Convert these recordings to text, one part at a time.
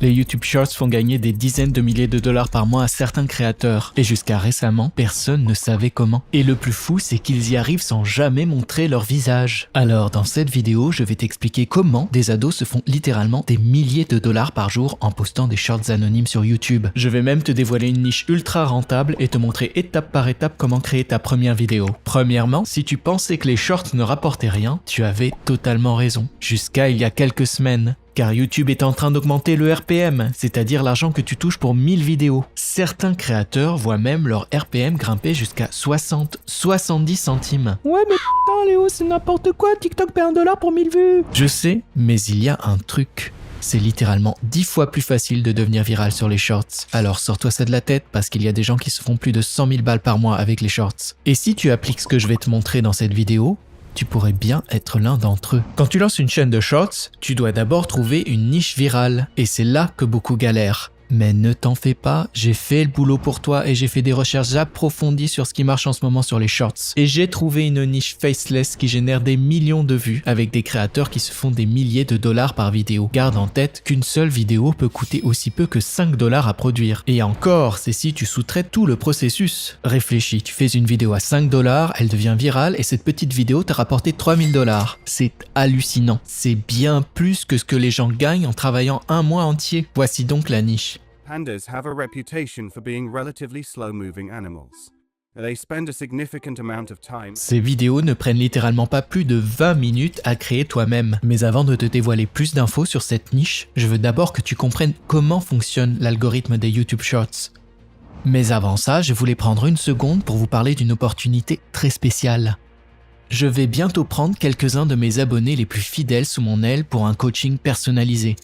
Les YouTube Shorts font gagner des dizaines de milliers de dollars par mois à certains créateurs. Et jusqu'à récemment, personne ne savait comment. Et le plus fou, c'est qu'ils y arrivent sans jamais montrer leur visage. Alors, dans cette vidéo, je vais t'expliquer comment des ados se font littéralement des milliers de dollars par jour en postant des shorts anonymes sur YouTube. Je vais même te dévoiler une niche ultra rentable et te montrer étape par étape comment créer ta première vidéo. Premièrement, si tu pensais que les shorts ne rapportaient rien, tu avais totalement raison. Jusqu'à il y a quelques semaines. Car YouTube est en train d'augmenter le RPM, c'est-à-dire l'argent que tu touches pour 1000 vidéos. Certains créateurs voient même leur RPM grimper jusqu'à 60-70 centimes. Ouais mais putain Léo, c'est n'importe quoi, TikTok paie $1 pour 1000 vues. Je sais, mais il y a un truc. C'est littéralement 10 fois plus facile de devenir viral sur les shorts. Alors sors-toi ça de la tête parce qu'il y a des gens qui se font plus de 100 000 balles par mois avec les shorts. Et si tu appliques ce que je vais te montrer dans cette vidéo, tu pourrais bien être l'un d'entre eux. Quand tu lances une chaîne de shorts, tu dois d'abord trouver une niche virale. Et c'est là que beaucoup galèrent. Mais ne t'en fais pas, j'ai fait le boulot pour toi et j'ai fait des recherches approfondies sur ce qui marche en ce moment sur les shorts. Et j'ai trouvé une niche faceless qui génère des millions de vues avec des créateurs qui se font des milliers de dollars par vidéo. Garde en tête qu'une seule vidéo peut coûter aussi peu que $5 à produire. Et encore, c'est si tu sous-traites tout le processus. Réfléchis, tu fais une vidéo à $5, elle devient virale et cette petite vidéo t'a rapporté $3000. C'est hallucinant. C'est bien plus que ce que les gens gagnent en travaillant un mois entier. Voici donc la niche. Pandas have a reputation for being relatively slow-moving animals. They spend a significant amount of time. Ces vidéos ne prennent littéralement pas plus de 20 minutes à créer toi-même. Mais avant de te dévoiler plus d'infos sur cette niche, je veux d'abord que tu comprennes comment fonctionne l'algorithme des YouTube Shorts. Mais avant ça, je voulais prendre une seconde pour vous parler d'une opportunité très spéciale. Je vais bientôt prendre quelques-uns de mes abonnés les plus fidèles sous mon aile pour un coaching personnalisé.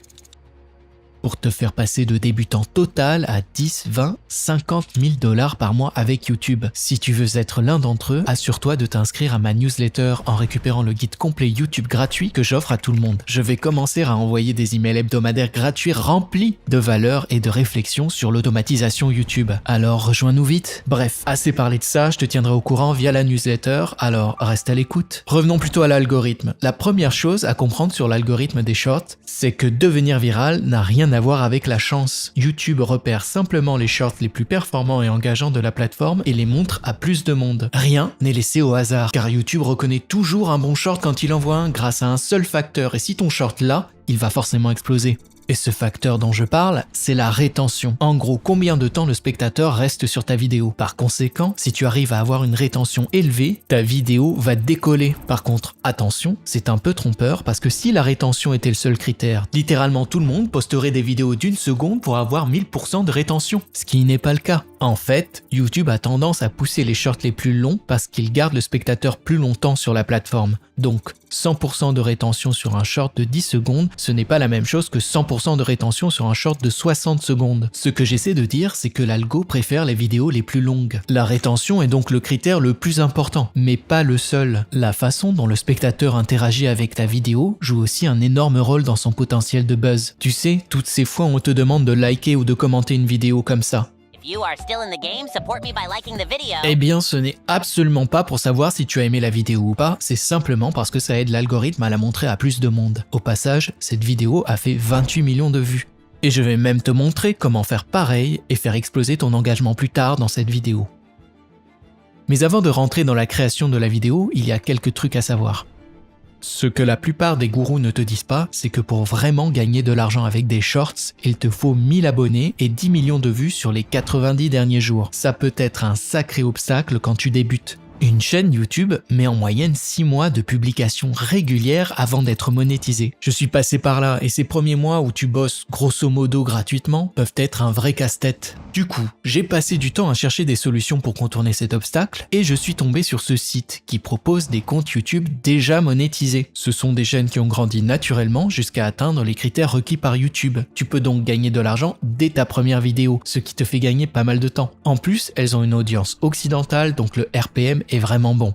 Pour te faire passer de débutant total à 10, 20, 50 000 dollars par mois avec YouTube. Si tu veux être l'un d'entre eux, assure-toi de t'inscrire à ma newsletter en récupérant le guide complet YouTube gratuit que j'offre à tout le monde. Je vais commencer à envoyer des emails hebdomadaires gratuits remplis de valeurs et de réflexions sur l'automatisation YouTube. Alors rejoins-nous vite. Bref, assez parlé de ça, je te tiendrai au courant via la newsletter, alors reste à l'écoute. Revenons plutôt à l'algorithme. La première chose à comprendre sur l'algorithme des shorts, c'est que devenir viral n'a rien à voir avec la chance. YouTube repère simplement les shorts les plus performants et engageants de la plateforme et les montre à plus de monde. Rien n'est laissé au hasard, car YouTube reconnaît toujours un bon short quand il envoie un grâce à un seul facteur, et si ton short l'a, il va forcément exploser. Et ce facteur dont je parle, c'est la rétention. En gros, combien de temps le spectateur reste sur ta vidéo. Par conséquent, si tu arrives à avoir une rétention élevée, ta vidéo va décoller. Par contre, attention, c'est un peu trompeur parce que si la rétention était le seul critère, littéralement tout le monde posterait des vidéos d'1 seconde pour avoir 1000% de rétention. Ce qui n'est pas le cas. En fait, YouTube a tendance à pousser les shorts les plus longs parce qu'ils gardent le spectateur plus longtemps sur la plateforme. Donc, 100% de rétention sur un short de 10 secondes, ce n'est pas la même chose que 100% de rétention sur un short de 60 secondes. Ce que j'essaie de dire, c'est que l'algo préfère les vidéos les plus longues. La rétention est donc le critère le plus important, mais pas le seul. La façon dont le spectateur interagit avec ta vidéo joue aussi un énorme rôle dans son potentiel de buzz. Tu sais, toutes ces fois où on te demande de liker ou de commenter une vidéo comme ça. Eh bien, ce n'est absolument pas pour savoir si tu as aimé la vidéo ou pas, c'est simplement parce que ça aide l'algorithme à la montrer à plus de monde. Au passage, cette vidéo a fait 28 millions de vues. Et je vais même te montrer comment faire pareil et faire exploser ton engagement plus tard dans cette vidéo. Mais avant de rentrer dans la création de la vidéo, il y a quelques trucs à savoir. Ce que la plupart des gourous ne te disent pas, c'est que pour vraiment gagner de l'argent avec des shorts, il te faut 1000 abonnés et 10 millions de vues sur les 90 derniers jours. Ça peut être un sacré obstacle quand tu débutes. Une chaîne YouTube met en moyenne 6 mois de publication régulière avant d'être monétisée. Je suis passé par là et ces premiers mois où tu bosses grosso modo gratuitement peuvent être un vrai casse-tête. Du coup, j'ai passé du temps à chercher des solutions pour contourner cet obstacle et je suis tombé sur ce site qui propose des comptes YouTube déjà monétisés. Ce sont des chaînes qui ont grandi naturellement jusqu'à atteindre les critères requis par YouTube. Tu peux donc gagner de l'argent dès ta première vidéo, ce qui te fait gagner pas mal de temps. En plus, elles ont une audience occidentale, donc le RPM est vraiment bon.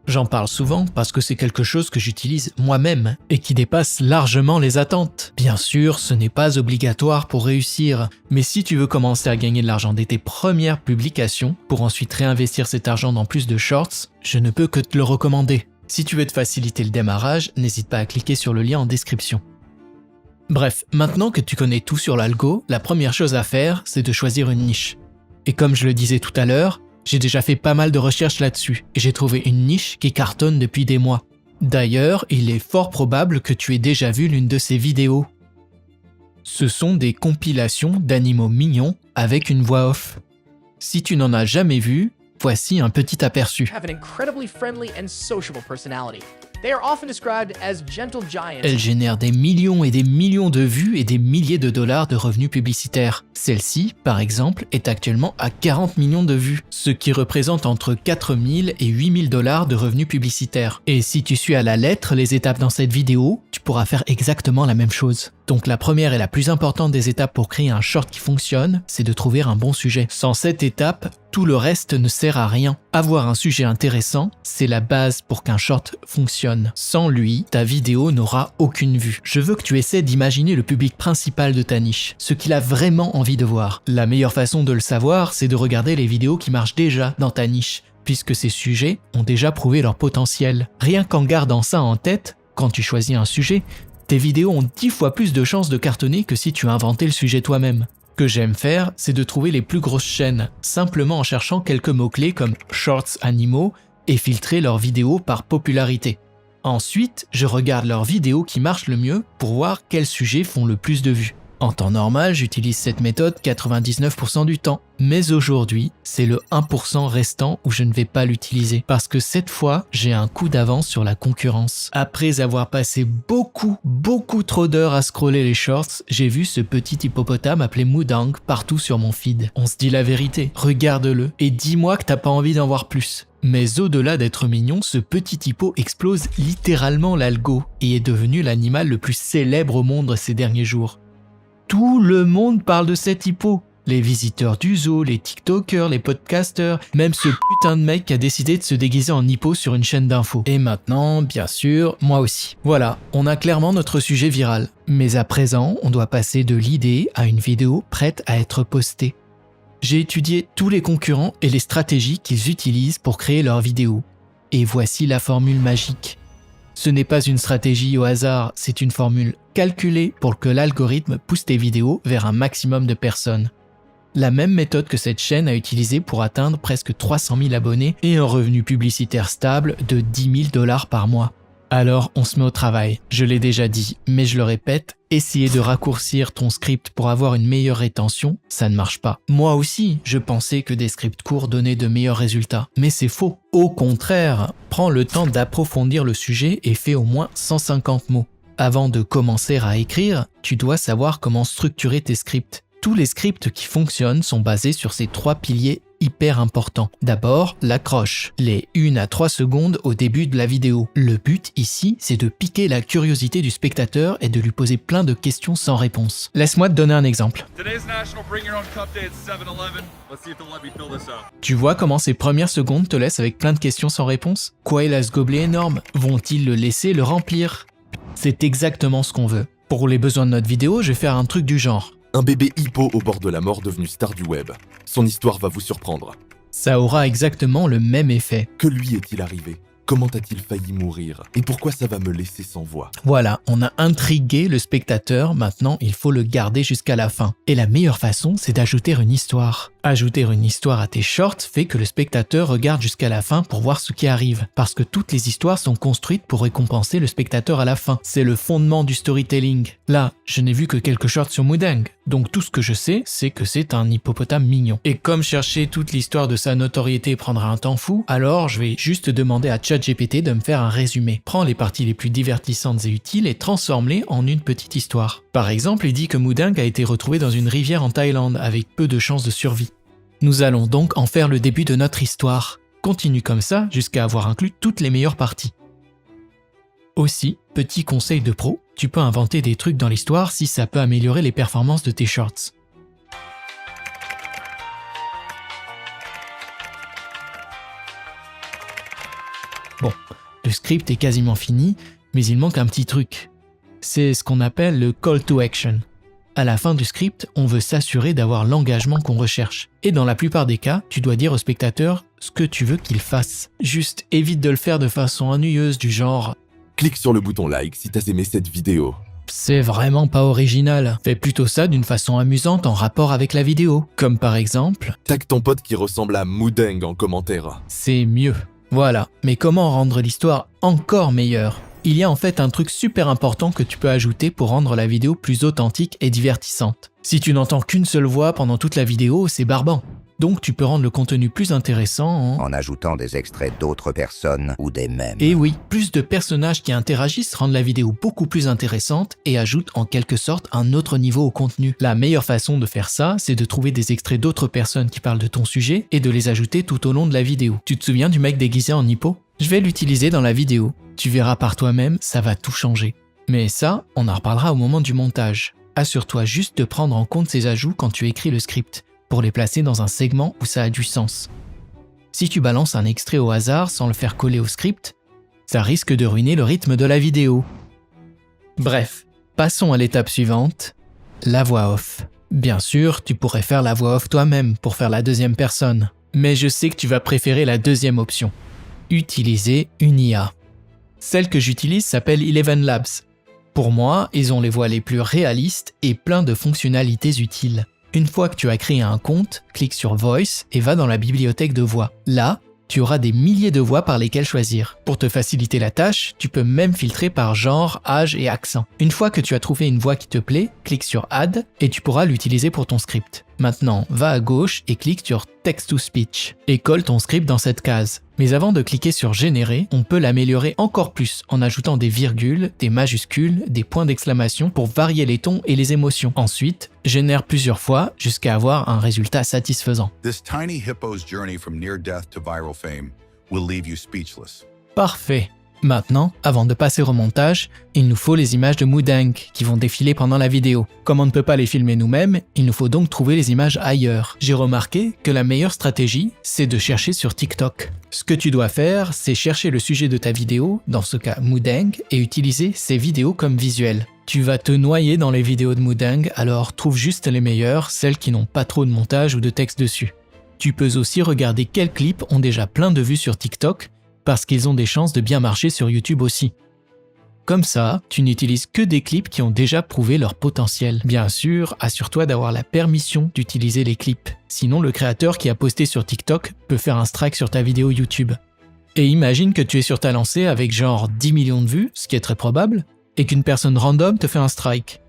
J'en parle souvent parce que c'est quelque chose que j'utilise moi-même et qui dépasse largement les attentes. Bien sûr, ce n'est pas obligatoire pour réussir, mais si tu veux commencer à gagner de l'argent dès tes premières publications, pour ensuite réinvestir cet argent dans plus de shorts, je ne peux que te le recommander. Si tu veux te faciliter le démarrage, n'hésite pas à cliquer sur le lien en description. Bref, maintenant que tu connais tout sur l'algo, la première chose à faire, c'est de choisir une niche. Et comme je le disais tout à l'heure, j'ai déjà fait pas mal de recherches là-dessus et j'ai trouvé une niche qui cartonne depuis des mois. D'ailleurs, il est fort probable que tu aies déjà vu l'une de ces vidéos. Ce sont des compilations d'animaux mignons avec une voix off. Si tu n'en as jamais vu, voici un petit aperçu. Have an incredibly friendly and sociable personality. They are often described as gentle giants. Elle génère des millions et des millions de vues et des milliers de dollars de revenus publicitaires. Celle-ci, par exemple, est actuellement à 40 millions de vues, ce qui représente entre 4 000 et 8 000 dollars de revenus publicitaires. Et si tu suis à la lettre les étapes dans cette vidéo, tu pourras faire exactement la même chose. Donc la première et la plus importante des étapes pour créer un short qui fonctionne, c'est de trouver un bon sujet. Sans cette étape, tout le reste ne sert à rien. Avoir un sujet intéressant, c'est la base pour qu'un short fonctionne. Sans lui, ta vidéo n'aura aucune vue. Je veux que tu essaies d'imaginer le public principal de ta niche, ce qu'il a vraiment envie de voir. La meilleure façon de le savoir, c'est de regarder les vidéos qui marchent déjà dans ta niche, puisque ces sujets ont déjà prouvé leur potentiel. Rien qu'en gardant ça en tête, quand tu choisis un sujet, tes vidéos ont 10 fois plus de chances de cartonner que si tu inventais le sujet toi-même. Ce que j'aime faire, c'est de trouver les plus grosses chaînes, simplement en cherchant quelques mots-clés comme « shorts animaux » et filtrer leurs vidéos par popularité. Ensuite, je regarde leurs vidéos qui marchent le mieux pour voir quels sujets font le plus de vues. En temps normal, j'utilise cette méthode 99% du temps. Mais aujourd'hui, c'est le 1% restant où je ne vais pas l'utiliser. Parce que cette fois, j'ai un coup d'avance sur la concurrence. Après avoir passé beaucoup trop d'heures à scroller les shorts, j'ai vu ce petit hippopotame appelé Mudang partout sur mon feed. On se dit la vérité, regarde-le et dis-moi que t'as pas envie d'en voir plus. Mais au-delà d'être mignon, ce petit hippo explose littéralement l'algo et est devenu l'animal le plus célèbre au monde ces derniers jours. Tout le monde parle de cet hippo. Les visiteurs du zoo, les tiktokers, les podcasters, même ce putain de mec qui a décidé de se déguiser en hippo sur une chaîne d'infos. Et maintenant, bien sûr, moi aussi. Voilà, on a clairement notre sujet viral. Mais à présent, on doit passer de l'idée à une vidéo prête à être postée. J'ai étudié tous les concurrents et les stratégies qu'ils utilisent pour créer leurs vidéos. Et voici la formule magique. Ce n'est pas une stratégie au hasard, c'est une formule calculée pour que l'algorithme pousse tes vidéos vers un maximum de personnes. La même méthode que cette chaîne a utilisée pour atteindre presque 300 000 abonnés et un revenu publicitaire stable de 10 000 dollars par mois. Alors on se met au travail, je l'ai déjà dit, mais je le répète, essayer de raccourcir ton script pour avoir une meilleure rétention, ça ne marche pas. Moi aussi, je pensais que des scripts courts donnaient de meilleurs résultats, mais c'est faux. Au contraire, prends le temps d'approfondir le sujet et fais au moins 150 mots. Avant de commencer à écrire, tu dois savoir comment structurer tes scripts. Tous les scripts qui fonctionnent sont basés sur ces 3 piliers hyper importants. D'abord, l'accroche, les 1 à 3 secondes au début de la vidéo. Le but ici, c'est de piquer la curiosité du spectateur et de lui poser plein de questions sans réponse. Laisse-moi te donner un exemple. Tu vois comment ces premières secondes te laissent avec plein de questions sans réponse? Quoi est là ce gobelet énorme? Vont-ils le laisser le remplir? C'est exactement ce qu'on veut. Pour les besoins de notre vidéo, je vais faire un truc du genre. Un bébé hippo au bord de la mort devenu star du web. Son histoire va vous surprendre. Ça aura exactement le même effet. Que lui est-il arrivé? Comment a-t-il failli mourir? Et pourquoi ça va me laisser sans voix? Voilà, on a intrigué le spectateur, maintenant il faut le garder jusqu'à la fin. Et la meilleure façon, c'est d'ajouter une histoire. Ajouter une histoire à tes shorts fait que le spectateur regarde jusqu'à la fin pour voir ce qui arrive. Parce que toutes les histoires sont construites pour récompenser le spectateur à la fin. C'est le fondement du storytelling. Là, je n'ai vu que quelques shorts sur Mudang. Donc tout ce que je sais, c'est que c'est un hippopotame mignon. Et comme chercher toute l'histoire de sa notoriété prendra un temps fou, alors je vais juste demander à ChatGPT de me faire un résumé. Prends les parties les plus divertissantes et utiles et transforme-les en une petite histoire. Par exemple, il dit que Mudang a été retrouvé dans une rivière en Thaïlande avec peu de chances de survie. Nous allons donc en faire le début de notre histoire. Continue comme ça jusqu'à avoir inclus toutes les meilleures parties. Aussi, petit conseil de pro, tu peux inventer des trucs dans l'histoire si ça peut améliorer les performances de tes shorts. Bon, le script est quasiment fini, mais il manque un petit truc. C'est ce qu'on appelle le call to action. À la fin du script, on veut s'assurer d'avoir l'engagement qu'on recherche. Et dans la plupart des cas, tu dois dire au spectateur ce que tu veux qu'il fasse. Juste évite de le faire de façon ennuyeuse du genre Clique sur le bouton like si t'as aimé cette vidéo. C'est vraiment pas original. Fais plutôt ça d'une façon amusante en rapport avec la vidéo. Comme par exemple, Tag ton pote qui ressemble à Moudeng en commentaire. c'est mieux. Voilà. Mais comment rendre l'histoire encore meilleure ? Il y a en fait un truc super important que tu peux ajouter pour rendre la vidéo plus authentique et divertissante. Si tu n'entends qu'une seule voix pendant toute la vidéo, c'est barbant. Donc tu peux rendre le contenu plus intéressant en ajoutant des extraits d'autres personnes ou des mèmes. Et oui, plus de personnages qui interagissent rendent la vidéo beaucoup plus intéressante et ajoutent en quelque sorte un autre niveau au contenu. La meilleure façon de faire ça, c'est de trouver des extraits d'autres personnes qui parlent de ton sujet et de les ajouter tout au long de la vidéo. Tu te souviens du mec déguisé en hippo ? Je vais l'utiliser dans la vidéo. Tu verras par toi-même, ça va tout changer. Mais ça, on en reparlera au moment du montage. Assure-toi juste de prendre en compte ces ajouts quand tu écris le script, pour les placer dans un segment où ça a du sens. Si tu balances un extrait au hasard sans le faire coller au script, ça risque de ruiner le rythme de la vidéo. Bref, passons à l'étape suivante, la voix off. Bien sûr, tu pourrais faire la voix off toi-même pour faire la deuxième personne, mais je sais que tu vas préférer la deuxième option. Utiliser une IA. Celle que j'utilise s'appelle Eleven Labs. Pour moi, ils ont les voix les plus réalistes et plein de fonctionnalités utiles. Une fois que tu as créé un compte, clique sur Voice et va dans la bibliothèque de voix. Là, tu auras des milliers de voix par lesquelles choisir. Pour te faciliter la tâche, tu peux même filtrer par genre, âge et accent. Une fois que tu as trouvé une voix qui te plaît, clique sur Add et tu pourras l'utiliser pour ton script. Maintenant, va à gauche et clique sur Text to Speech et colle ton script dans cette case. Mais avant de cliquer sur Générer, on peut l'améliorer encore plus en ajoutant des virgules, des majuscules, des points d'exclamation pour varier les tons et les émotions. Ensuite, génère plusieurs fois jusqu'à avoir un résultat satisfaisant. This tiny hippo's journey from near death to viral fame will leave you speechless. Parfait. Maintenant, avant de passer au montage, il nous faut les images de Moudeng qui vont défiler pendant la vidéo. Comme on ne peut pas les filmer nous-mêmes, il nous faut donc trouver les images ailleurs. J'ai remarqué que la meilleure stratégie, c'est de chercher sur TikTok. Ce que tu dois faire, c'est chercher le sujet de ta vidéo, dans ce cas Moudeng, et utiliser ces vidéos comme visuels. Tu vas te noyer dans les vidéos de Moudeng, alors trouve juste les meilleures, celles qui n'ont pas trop de montage ou de texte dessus. Tu peux aussi regarder quels clips ont déjà plein de vues sur TikTok, parce qu'ils ont des chances de bien marcher sur YouTube aussi. Comme ça, tu n'utilises que des clips qui ont déjà prouvé leur potentiel. Bien sûr, assure-toi d'avoir la permission d'utiliser les clips. Sinon, le créateur qui a posté sur TikTok peut faire un strike sur ta vidéo YouTube. Et imagine que tu es sur ta lancée avec genre 10 millions de vues, ce qui est très probable, et qu'une personne random te fait un strike.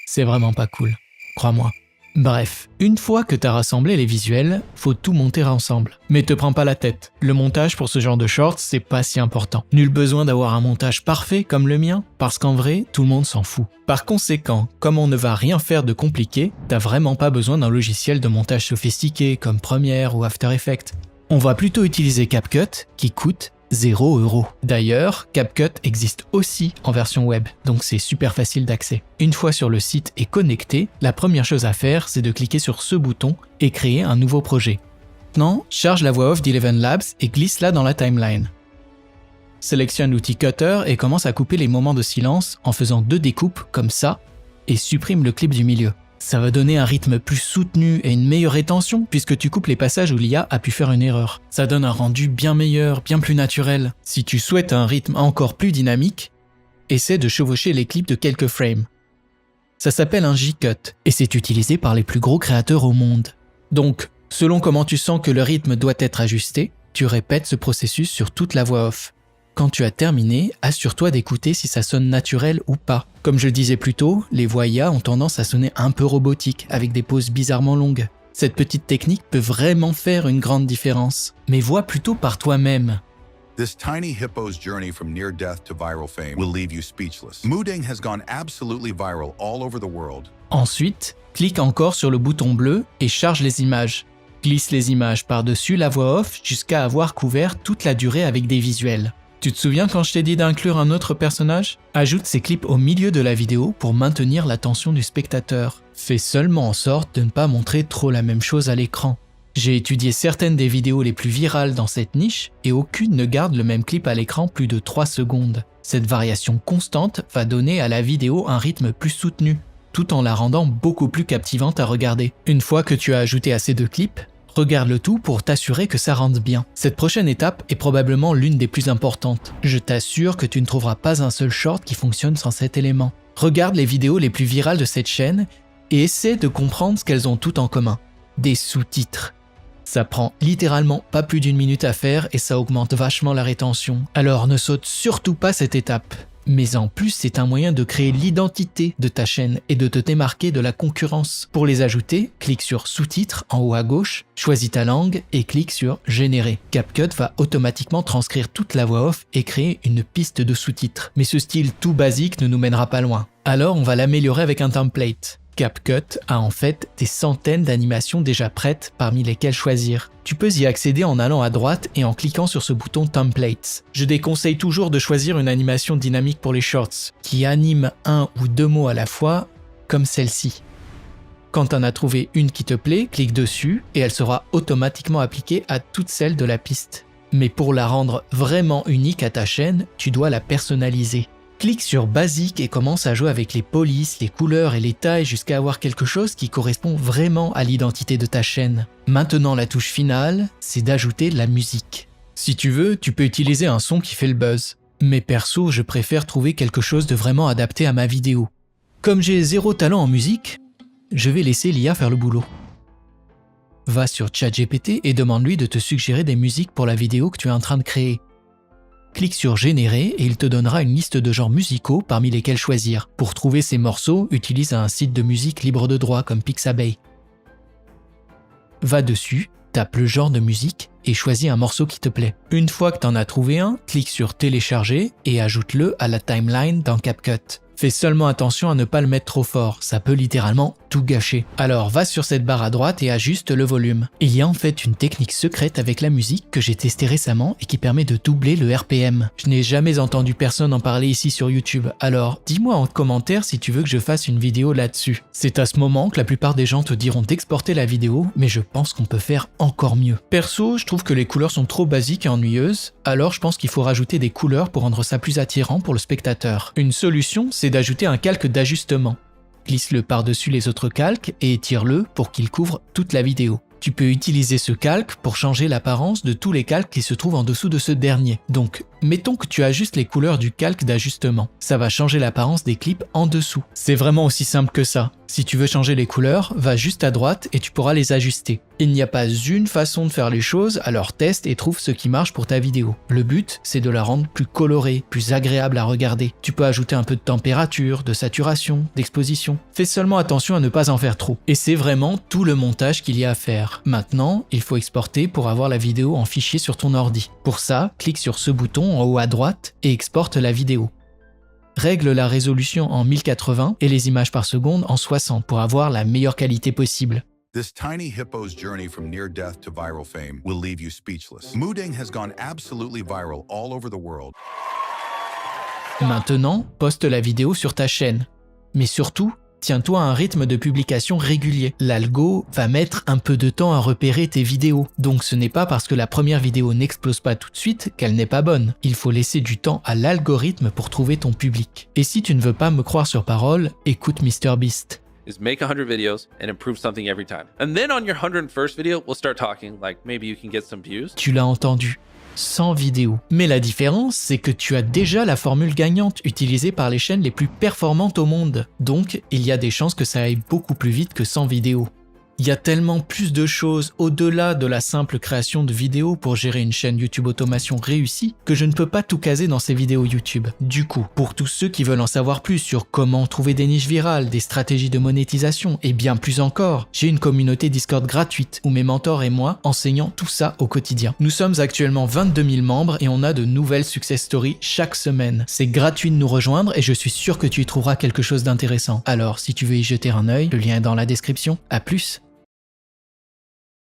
C'est vraiment pas cool, crois-moi. Bref, une fois que t'as rassemblé les visuels, faut tout monter ensemble. Mais te prends pas la tête, le montage pour ce genre de shorts, c'est pas si important. Nul besoin d'avoir un montage parfait comme le mien, parce qu'en vrai, tout le monde s'en fout. Par conséquent, comme on ne va rien faire de compliqué, t'as vraiment pas besoin d'un logiciel de montage sophistiqué comme Premiere ou After Effects. On va plutôt utiliser CapCut, qui coûte 0 €. D'ailleurs, CapCut existe aussi en version web, donc c'est super facile d'accès. Une fois sur le site et connecté, la première chose à faire, c'est de cliquer sur ce bouton et créer un nouveau projet. Maintenant, charge la voix off d'Eleven Labs et glisse-la dans la timeline. Sélectionne l'outil Cutter et commence à couper les moments de silence en faisant 2 découpes comme ça et supprime le clip du milieu. Ça va donner un rythme plus soutenu et une meilleure rétention puisque tu coupes les passages où l'IA a pu faire une erreur. Ça donne un rendu bien meilleur, bien plus naturel. Si tu souhaites un rythme encore plus dynamique, essaie de chevaucher les clips de quelques frames. Ça s'appelle un J-Cut et c'est utilisé par les plus gros créateurs au monde. Donc, selon comment tu sens que le rythme doit être ajusté, tu répètes ce processus sur toute la voix off. Quand tu as terminé, assure-toi d'écouter si ça sonne naturel ou pas. Comme je le disais plus tôt, les voix IA ont tendance à sonner un peu robotiques, avec des pauses bizarrement longues. Cette petite technique peut vraiment faire une grande différence. Mais vois plutôt par toi-même. This tiny hippo's journey from near death to viral fame will leave you speechless. Moudeng has gone absolutely viral all over the world. Ensuite, clique encore sur le bouton bleu et charge les images. Glisse les images par-dessus la voix off jusqu'à avoir couvert toute la durée avec des visuels. Tu te souviens quand je t'ai dit d'inclure un autre personnage ? Ajoute ces clips au milieu de la vidéo pour maintenir l'attention du spectateur. Fais seulement en sorte de ne pas montrer trop la même chose à l'écran. J'ai étudié certaines des vidéos les plus virales dans cette niche et aucune ne garde le même clip à l'écran plus de 3 secondes. Cette variation constante va donner à la vidéo un rythme plus soutenu, tout en la rendant beaucoup plus captivante à regarder. Une fois que tu as ajouté assez de clips, Regarde le tout pour t'assurer que ça rentre bien. Cette prochaine étape est probablement l'une des plus importantes. Je t'assure que tu ne trouveras pas un seul short qui fonctionne sans cet élément. Regarde les vidéos les plus virales de cette chaîne et essaie de comprendre ce qu'elles ont toutes en commun. Des sous-titres. Ça prend littéralement pas plus d'1 minute à faire et ça augmente vachement la rétention. Alors ne saute surtout pas cette étape. Mais en plus, c'est un moyen de créer l'identité de ta chaîne et de te démarquer de la concurrence. Pour les ajouter, clique sur sous-titres en haut à gauche, choisis ta langue et clique sur générer. CapCut va automatiquement transcrire toute la voix off et créer une piste de sous-titres. Mais ce style tout basique ne nous mènera pas loin. Alors on va l'améliorer avec un template. CapCut a en fait des centaines d'animations déjà prêtes parmi lesquelles choisir. Tu peux y accéder en allant à droite et en cliquant sur ce bouton Templates. Je déconseille toujours de choisir une animation dynamique pour les shorts, qui anime 1 ou 2 mots à la fois, comme celle-ci. Quand tu en as trouvé une qui te plaît, clique dessus et elle sera automatiquement appliquée à toutes celles de la piste. Mais pour la rendre vraiment unique à ta chaîne, tu dois la personnaliser. Clique sur Basique et commence à jouer avec les polices, les couleurs et les tailles jusqu'à avoir quelque chose qui correspond vraiment à l'identité de ta chaîne. Maintenant, la touche finale, c'est d'ajouter de la musique. Si tu veux, tu peux utiliser un son qui fait le buzz. Mais perso, je préfère trouver quelque chose de vraiment adapté à ma vidéo. Comme j'ai zéro talent en musique, je vais laisser l'IA faire le boulot. Va sur ChatGPT et demande-lui de te suggérer des musiques pour la vidéo que tu es en train de créer. Clique sur Générer et il te donnera une liste de genres musicaux parmi lesquels choisir. Pour trouver ces morceaux, utilise un site de musique libre de droit comme Pixabay. Va dessus, tape le genre de musique et choisis un morceau qui te plaît. Une fois que tu en as trouvé un, clique sur Télécharger et ajoute-le à la timeline dans CapCut. Fais seulement attention à ne pas le mettre trop fort, ça peut littéralement tout gâcher. Alors va sur cette barre à droite et ajuste le volume. Il y a en fait une technique secrète avec la musique que j'ai testée récemment et qui permet de doubler le RPM. Je n'ai jamais entendu personne en parler ici sur YouTube, alors dis-moi en commentaire si tu veux que je fasse une vidéo là-dessus. C'est à ce moment que la plupart des gens te diront d'exporter la vidéo, mais je pense qu'on peut faire encore mieux. Perso, je trouve que les couleurs sont trop basiques et ennuyeuses, alors je pense qu'il faut rajouter des couleurs pour rendre ça plus attirant pour le spectateur. Une solution, c'est d'ajouter un calque d'ajustement. Glisse-le par-dessus les autres calques et étire-le pour qu'il couvre toute la vidéo. Tu peux utiliser ce calque pour changer l'apparence de tous les calques qui se trouvent en dessous de ce dernier. Donc, mettons que tu ajustes les couleurs du calque d'ajustement. Ça va changer l'apparence des clips en dessous. C'est vraiment aussi simple que ça. Si tu veux changer les couleurs, va juste à droite et tu pourras les ajuster. Il n'y a pas une façon de faire les choses, alors teste et trouve ce qui marche pour ta vidéo. Le but, c'est de la rendre plus colorée, plus agréable à regarder. Tu peux ajouter un peu de température, de saturation, d'exposition. Fais seulement attention à ne pas en faire trop. Et c'est vraiment tout le montage qu'il y a à faire. Maintenant, il faut exporter pour avoir la vidéo en fichier sur ton ordi. Pour ça, clique sur ce bouton en haut à droite et exporte la vidéo. Règle la résolution en 1080 et les images par seconde en 60 pour avoir la meilleure qualité possible. This tiny hippo's journey from near death to viral fame will leave you speechless. Mooding has gone absolutely viral all over the world. Maintenant, poste la vidéo sur ta chaîne. Mais surtout, tiens-toi à un rythme de publication régulier. L'algo va mettre un peu de temps à repérer tes vidéos. Donc ce n'est pas parce que la première vidéo n'explose pas tout de suite qu'elle n'est pas bonne. Il faut laisser du temps à l'algorithme pour trouver ton public. Et si tu ne veux pas me croire sur parole, écoute MrBeast. Is make 100 videos and improve something every time. And then on your 101st video, we'll start talking, like maybe you can get some views. Tu l'as entendu. 100 vidéos. Mais la différence, c'est que tu as déjà la formule gagnante utilisée par les chaînes les plus performantes au monde. Donc, il y a des chances que ça aille beaucoup plus vite que 100 vidéos. Il y a tellement plus de choses au-delà de la simple création de vidéos pour gérer une chaîne YouTube automation réussie que je ne peux pas tout caser dans ces vidéos YouTube. Du coup, pour tous ceux qui veulent en savoir plus sur comment trouver des niches virales, des stratégies de monétisation et bien plus encore, j'ai une communauté Discord gratuite où mes mentors et moi enseignons tout ça au quotidien. Nous sommes actuellement 22 000 membres et on a de nouvelles success stories chaque semaine. C'est gratuit de nous rejoindre et je suis sûr que tu y trouveras quelque chose d'intéressant. Alors, si tu veux y jeter un œil, le lien est dans la description. À plus!